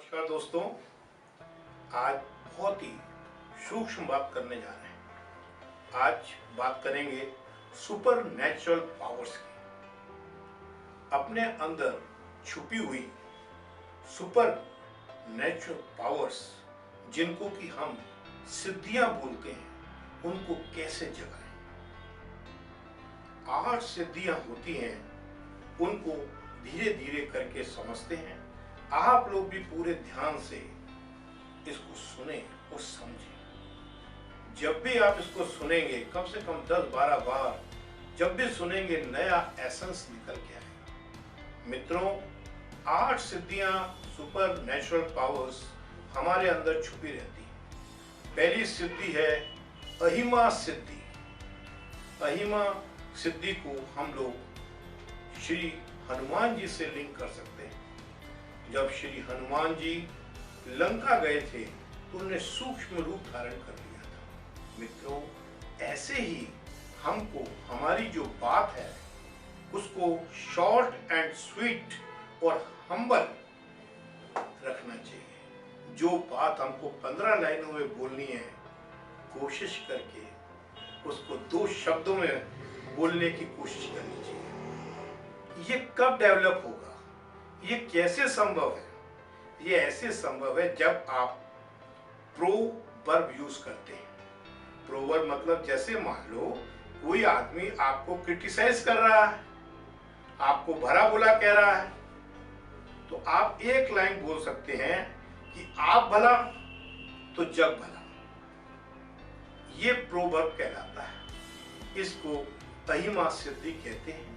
नमस्कार दोस्तों। आज बहुत ही सूक्ष्म बात करने जा रहे हैं। आज बात करेंगे सुपर नेचुरल पावर्स की। अपने अंदर छुपी हुई सुपर नेचुरल पावर्स, जिनको कि हम सिद्धियां बोलते हैं, उनको कैसे जगाएं। 8 सिद्धियां होती हैं, उनको धीरे धीरे करके समझते हैं। आप लोग भी पूरे ध्यान से इसको सुने और समझें। जब भी आप इसको सुनेंगे, कम से कम 10-12 बार जब भी सुनेंगे, नया एसेंस निकल के आएगा। मित्रों, 8 सिद्धियां, सुपर नेचुरल पावर्स हमारे अंदर छुपी रहती हैं। पहली सिद्धि है अहिमा सिद्धि। अहिमा सिद्धि को हम लोग श्री हनुमान जी से लिंक कर सकते हैं। जब श्री हनुमान जी लंका गए थे तो उन्होंने सूक्ष्म रूप धारण कर लिया था। मित्रों, ऐसे ही हमको हमारी जो बात है उसको शॉर्ट एंड स्वीट और हम्बल रखना चाहिए। जो बात हमको 15 लाइनों में बोलनी है, कोशिश करके उसको 2 शब्दों में बोलने की कोशिश करनी चाहिए। ये कब डेवलप होगा, ये कैसे संभव है? ये ऐसे संभव है जब आप प्रोवर्ब यूज करते हैं। प्रोवर्ब मतलब जैसे मान लो कोई आदमी आपको क्रिटिसाइज कर रहा है, आपको भला बुरा कह रहा है, तो आप एक लाइन बोल सकते हैं कि आप भला तो जग भला। ये प्रोवर्ब कहलाता है। इसको अहिमा सिद्धि कहते हैं,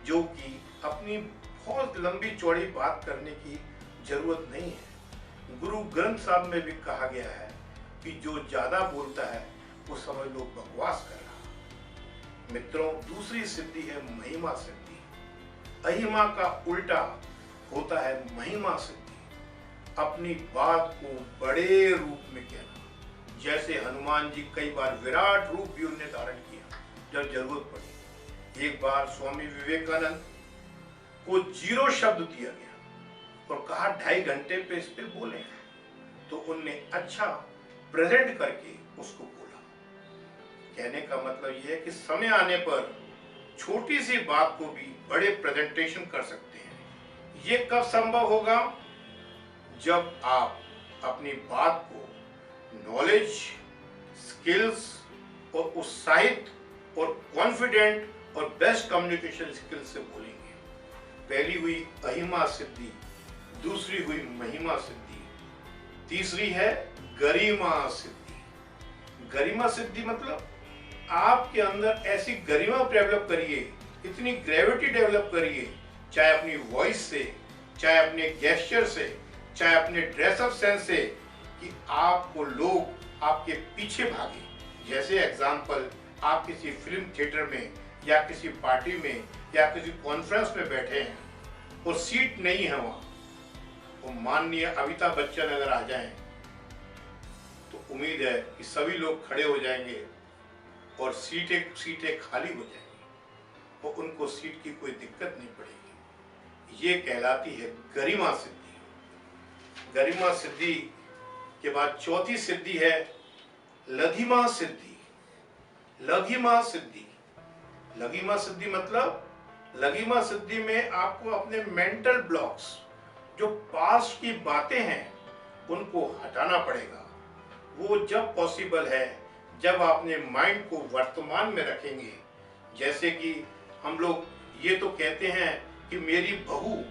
जो कि अपनी बहुत लंबी चौड़ी बात करने की जरूरत नहीं है। गुरु ग्रंथ साहब में भी कहा गया है कि जो ज्यादा बोलता है वो समझ लो बकवास कर रहा है। मित्रों, दूसरी सिद्धि है महिमा सिद्धि। अहिमा का उल्टा होता है महिमा सिद्धि। अपनी बात को बड़े रूप में कहना। जैसे हनुमान जी कई बार विराट रूप भी उन्हें धारण किया जब जरूरत पड़ी। एक बार स्वामी विवेकानंद को 0 शब्द दिया गया और कहा 2.5 घंटे पे इस पे बोले, तो उनने अच्छा प्रेजेंट करके उसको बोला। कहने का मतलब यह है कि समय आने पर छोटी सी बात को भी बड़े प्रेजेंटेशन कर सकते हैं। ये कब संभव होगा? जब आप अपनी बात को नॉलेज, स्किल्स और उत्साहित और कॉन्फिडेंट और बेस्ट कम्युनिकेशन स्किल्स से बोलेंगे। पहली हुई अहिमा सिद्धि, दूसरी हुई महिमा सिद्धि, तीसरी है गरिमा सिद्धि। गरिमा सिद्धि मतलब आपके अंदर ऐसी गरिमा डेवलप करिए, इतनी ग्रेविटी डेवलप करिए, चाहे अपनी वॉइस से, चाहे अपने गेस्चर से, चाहे अपने ड्रेसअप सेंस से, कि आपको लोग आपके पीछे भागे। जैसे एग्जाम्पल, आप किसी फिल्म थिएटर में या किसी पार्टी में या किसी कॉन्फ्रेंस में बैठे हैं और सीट नहीं है वहां, तो माननीय अमिताभ बच्चन अगर आ जाएं तो उम्मीद है कि सभी लोग खड़े हो जाएंगे और सीटें खाली हो जाएंगी और उनको सीट की कोई दिक्कत नहीं पड़ेगी। ये कहलाती है गरिमा सिद्धि। गरिमा सिद्धि के बाद चौथी सिद्धि है लघिमा सिद्धि। लघिमा सिद्धि, लघिमा सिद्धि मतलब, लघिमा सिद्धि में आपको अपने मेंटल ब्लॉक्स, जो पास्ट की बातें हैं, उनको हटाना पड़ेगा। वो जब पॉसिबल है जब आपने माइंड को वर्तमान में रखेंगे। जैसे कि हम लोग ये तो कहते हैं कि मेरी बहू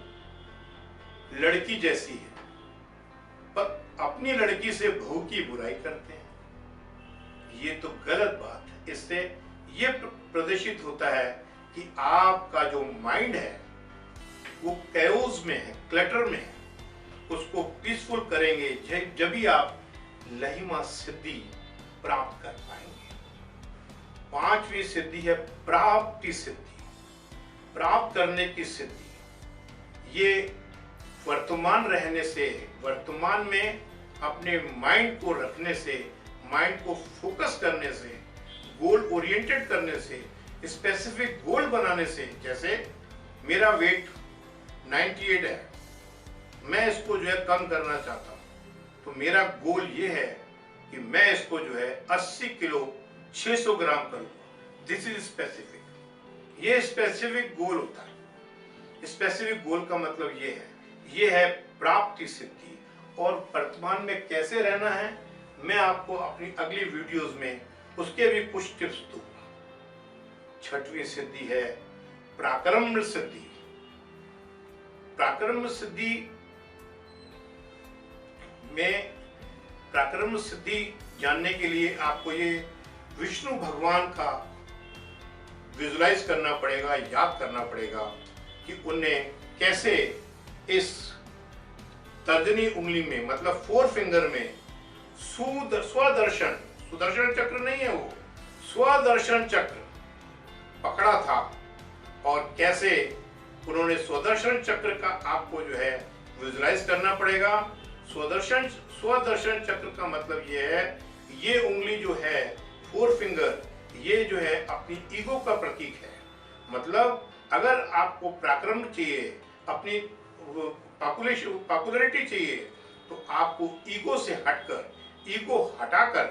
लड़की जैसी है, पर अपनी लड़की से बहू की बुराई करते हैं। ये तो गलत बात है। इससे ये प्रदर्शित होता है कि आपका जो माइंड है वो कैओस में है, क्लटर में है। उसको पीसफुल करेंगे जब भी आप लहिमा सिद्धि प्राप्त कर पाएंगे। 5वीं सिद्धि है प्राप्ति सिद्धि, प्राप्त करने की सिद्धि। ये वर्तमान रहने से, वर्तमान में अपने माइंड को रखने से, माइंड को फोकस करने से, गोल ओरिएंटेड करने से, स्पेसिफिक गोल बनाने से। जैसे मेरा वेट 98 है मैं इसको जो है कम करना चाहता हूँ, तो मेरा गोल ये है कि मैं इसको जो है 80 किलो 600 ग्राम करूँगा। दिस इज स्पेसिफिक, ये स्पेसिफिक गोल होता है। स्पेसिफिक गोल का मतलब ये है प्राप्ति सिद्धि। और वर्तमान में कैसे रहना है, मैं आपको अपनी अगली वीडियोस में उसके भी कुछ टिप्स दूंगा। छठवीं सिद्धि है पराक्रम सिद्धि। पराक्रम सिद्धि में, पराक्रम सिद्धि जानने के लिए आपको ये विष्णु भगवान का विजुलाइज करना पड़ेगा, याद करना पड़ेगा कि उन्हें कैसे इस तर्जनी उंगली में, मतलब 4 फिंगर में स्वदर्शन, सुदर्शन चक्र नहीं है वो, स्वदर्शन चक्र पकड़ा था, और कैसे उन्होंने स्वदर्शन चक्र का आपको जो है विजुलाइज करना पड़ेगा। स्वदर्शन चक्र का मतलब ये है, ये उंगली जो है 4 फिंगर, ये जो है अपनी ईगो का प्रतीक है। मतलब अगर आपको पराक्रम चाहिए, अपनी पॉपुलैरिटी चाहिए, तो आपको ईगो से हटकर, ईगो हटाकर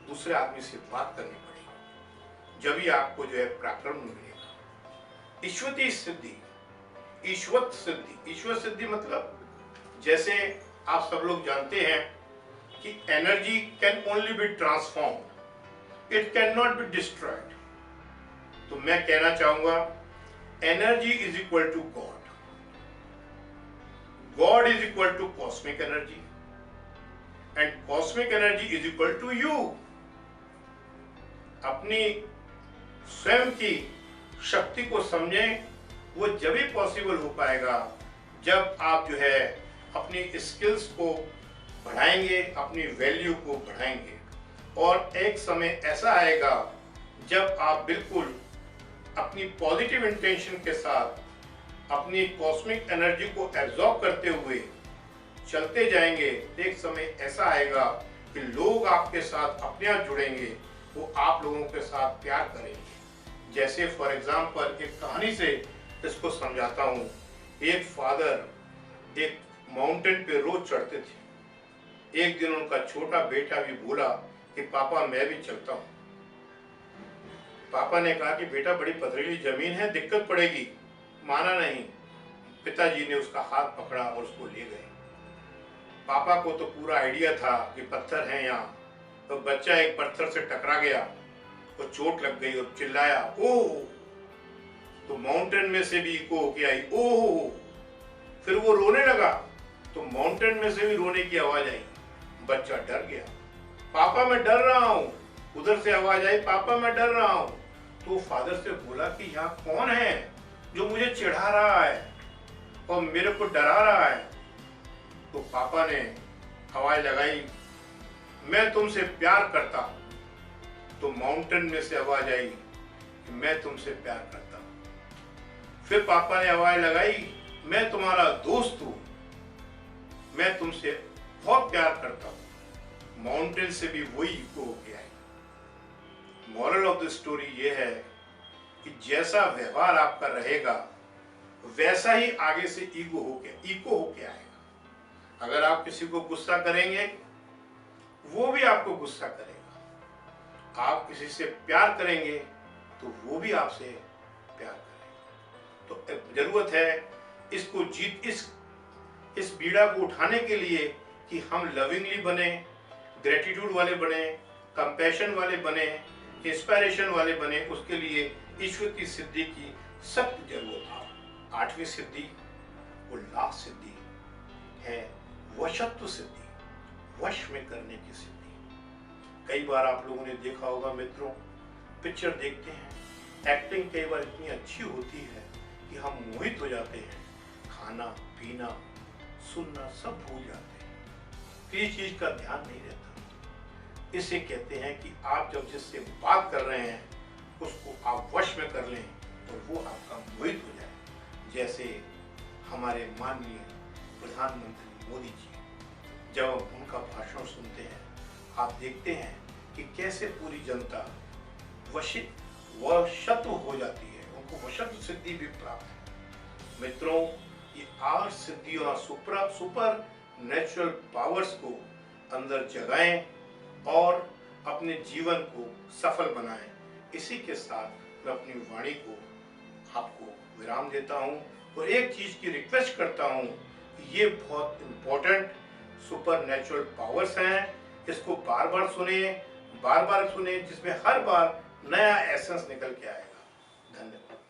दूसरे आदमी से बात करनी पड़ेगी, जब ही आपको जो है पराक्रम मिलेगा। ईश्वती सिद्धि, ईश्वत सिद्धि, ईश्वर सिद्धि मतलब जैसे आप सब लोग जानते हैं कि energy can only be transformed, it can not be destroyed. तो मैं कहना चाहूंगा energy is equal to God, God is equal to cosmic energy, and cosmic energy is equal to you. अपनी स्वयं की शक्ति को समझें, वो जब ही पॉसिबल हो पाएगा जब आप जो है अपनी स्किल्स को बढ़ाएंगे, अपनी वैल्यू को बढ़ाएंगे। और एक समय ऐसा आएगा जब आप बिल्कुल अपनी पॉजिटिव इंटेंशन के साथ अपनी कॉस्मिक एनर्जी को एब्जॉर्ब करते हुए चलते जाएंगे। एक समय ऐसा आएगा कि लोग आपके साथ अपने आप जुड़ेंगे, वो आप लोगों के साथ प्यार करेंगे। जैसे फॉर एग्जाम्पल एक कहानी से इसको समझाता हूँ। एक फादर एक माउंटेन पे रोज चढ़ते थे। एक दिन उनका छोटा बेटा भी बोला कि पापा मैं भी चलता हूँ। पापा ने कहा कि बेटा बड़ी पथरीली जमीन है, दिक्कत पड़ेगी। माना नहीं। पिताजी ने उसका हाथ पकड़ा और उसको ले गए। पापा को तो पूरा आइडिया था कि पत्थर है यहाँ, तो बच्चा एक पत्थर से टकरा गया, तो चोट लग गई और चिल्लाया ओह। तो माउंटेन में से भी इको होके आई ओह। फिर वो रोने लगा, तो माउंटेन में से भी रोने की आवाज आई। बच्चा डर गया, पापा मैं डर रहा हूँ। उधर से आवाज आई पापा मैं डर रहा हूँ। तो फादर से बोला कि यहाँ कौन है जो मुझे चिढ़ा रहा है और मेरे को डरा रहा है। तो पापा ने आवाज लगाई मैं तुमसे प्यार करता हूं। तो माउंटेन में से आवाज आई कि मैं तुमसे प्यार करता हूं। फिर पापा ने आवाज लगाई मैं तुम्हारा दोस्त हूं, मैं तुमसे बहुत प्यार करता हूं। माउंटेन से भी वही इको हो गया है। मॉरल ऑफ द स्टोरी ये है कि जैसा व्यवहार आपका रहेगा वैसा ही आगे से इको होके आएगा। अगर आप किसी को गुस्सा करेंगे वो भी आपको गुस्सा करेगा। आप किसी से प्यार करेंगे तो वो भी आपसे प्यार करेगा। तो जरूरत है इसको इस बीड़ा को उठाने के लिए कि हम लविंगली बने, ग्रेटिट्यूड वाले बने, कंपैशन वाले बने, इंस्पिरेशन वाले बने। उसके लिए ईश्वर की सिद्धि की सख्त जरूरत है। 8वीं सिद्धि उल्लास सिद्धि है वशत्व सिद्धि, वश में करने की सिद्धि। कई बार आप लोगों ने देखा होगा मित्रों, पिक्चर देखते हैं, एक्टिंग कई बार इतनी अच्छी होती है कि हम मोहित हो जाते हैं, खाना पीना सुनना सब भूल जाते हैं, किसी चीज का ध्यान नहीं रहता। इसे कहते हैं कि आप जब जिससे बात कर रहे हैं उसको आप वश में कर लें और वो आपका मोहित हो जाए। जैसे हमारे माननीय प्रधानमंत्री मोदी जी, जब उनका भाषण सुनते हैं आप देखते हैं कि कैसे पूरी जनता वशत्व हो जाती है, उनको वशत्व सिद्धि भी प्राप्त है। मित्रों, ये सिद्धियों, सुपर नेचुरल पावर्स को अंदर जगाएं और अपने जीवन को सफल बनाएं। इसी के साथ मैं अपनी वाणी को आपको विराम देता हूं और एक चीज की रिक्वेस्ट करता हूं, ये बहुत इंपॉर्टेंट सुपर नेचुरल पावर्स हैं, इसको बार बार सुने, जिसमें हर बार नया एसेंस निकल के आएगा। धन्यवाद।